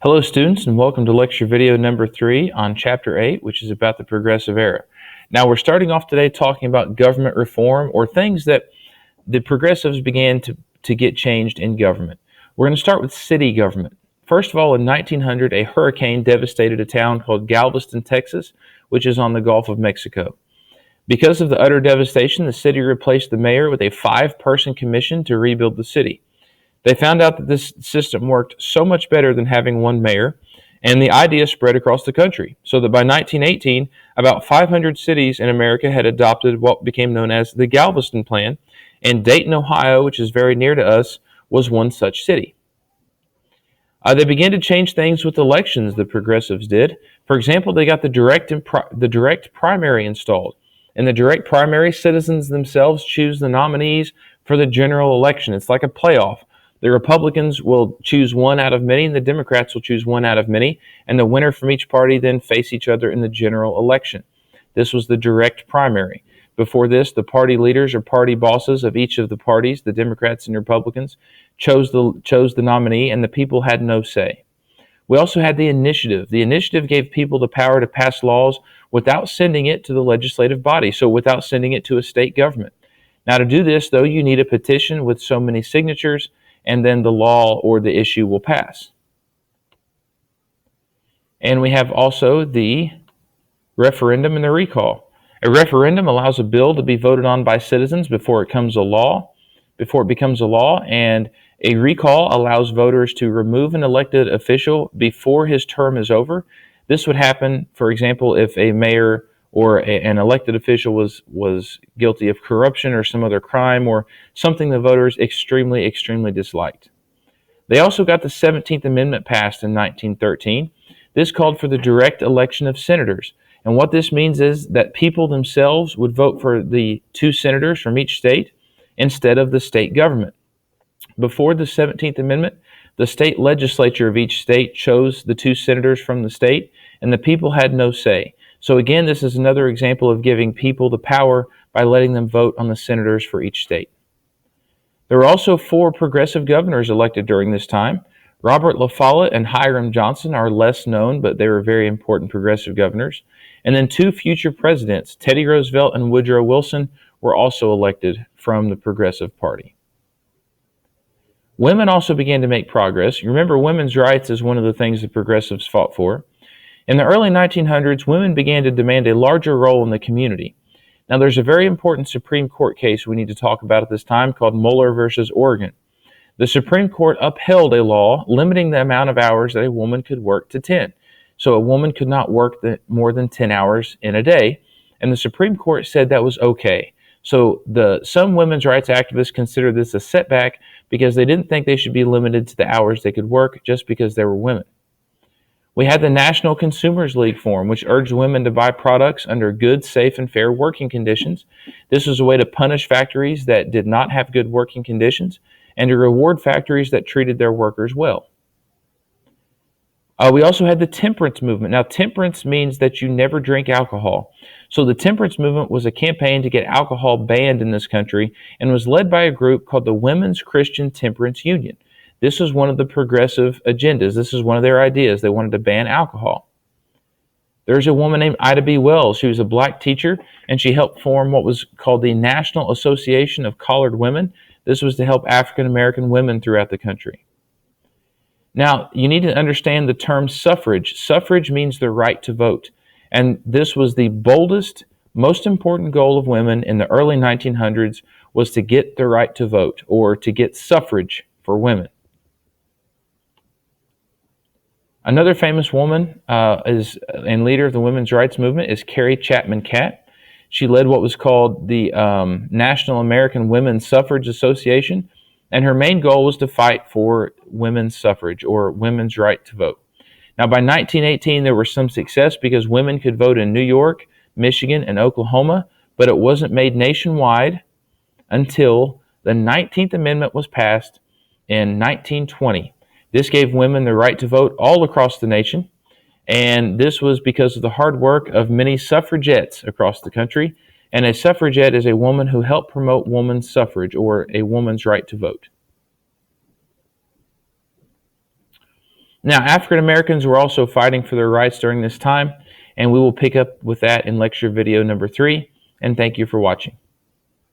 Hello students, and welcome to lecture video number 3 on chapter 8, which is about the progressive era. Now we're starting off today talking about government reform, or things that the progressives began to get changed in government. We're going to start with city government. First of all, in 1900, a hurricane devastated a town called Galveston, Texas, which is on the Gulf of Mexico. Because of the utter devastation, the city replaced the mayor with a 5-person commission to rebuild the city. They found out that this system worked so much better than having one mayor, and the idea spread across the country, so that by 1918, about 500 cities in America had adopted what became known as the Galveston Plan, and Dayton, Ohio, which is very near to us, was one such city. They began to change things with elections, the progressives did. For example, they got the direct primary installed. In the direct primary, citizens themselves choose the nominees for the general election. It's like a playoff. The Republicans will choose one out of many, and the Democrats will choose one out of many, and the winner from each party then face each other in the general election. This was the direct primary. Before this, the party leaders or party bosses of each of the parties, the Democrats and Republicans, chose the nominee, and the people had no say. We also had the initiative. The initiative gave people the power to pass laws without sending it to the legislative body, so without sending it to a state government. Now, to do this, though, you need a petition with so many signatures, and then the law or the issue will pass. And we have also the referendum and the recall. A referendum allows a bill to be voted on by citizens before it becomes a law, and a recall allows voters to remove an elected official before his term is over. This would happen, for example, if a mayor or an elected official was guilty of corruption or some other crime or something the voters extremely disliked. They also got the 17th Amendment passed in 1913. This called for the direct election of senators. And what this means is that people themselves would vote for the 2 senators from each state instead of the state government. Before the 17th Amendment, the state legislature of each state chose the 2 senators from the state, and the people had no say. So again, this is another example of giving people the power by letting them vote on the senators for each state. There were also 4 progressive governors elected during this time. Robert La Follette and Hiram Johnson are less known, but they were very important progressive governors. And then 2 future presidents, Teddy Roosevelt and Woodrow Wilson, were also elected from the Progressive Party. Women also began to make progress. You remember, women's rights is one of the things the progressives fought for. In the early 1900s, women began to demand a larger role in the community. Now, there's a very important Supreme Court case we need to talk about at this time called Mueller versus Oregon. The Supreme Court upheld a law limiting the amount of hours that a woman could work to 10. So a woman could not work more than 10 hours in a day, and the Supreme Court said that was okay. So some women's rights activists consider this a setback because they didn't think they should be limited to the hours they could work just because they were women. We had the National Consumers League form, which urged women to buy products under good, safe, and fair working conditions. This was a way to punish factories that did not have good working conditions and to reward factories that treated their workers well. We also had the temperance movement. Now, temperance means that you never drink alcohol. So the temperance movement was a campaign to get alcohol banned in this country and was led by a group called the Women's Christian Temperance Union. This was one of the progressive agendas. This is one of their ideas. They wanted to ban alcohol. There's a woman named Ida B. Wells. She was a black teacher, and she helped form what was called the National Association of Colored Women. This was to help African American women throughout the country. Now, you need to understand the term suffrage. Suffrage means the right to vote. And this was the boldest, most important goal of women in the early 1900s, was to get the right to vote, or to get suffrage for women. Another famous woman and leader of the women's rights movement is Carrie Chapman Catt. She led what was called the National American Women's Suffrage Association, and her main goal was to fight for women's suffrage, or women's right to vote. Now, by 1918, there was some success because women could vote in New York, Michigan, and Oklahoma, but it wasn't made nationwide until the 19th Amendment was passed in 1920. This gave women the right to vote all across the nation, and this was because of the hard work of many suffragettes across the country. And a suffragette is a woman who helped promote women's suffrage, or a woman's right to vote. Now, African Americans were also fighting for their rights during this time, and we will pick up with that in lecture video number 3. And thank you for watching.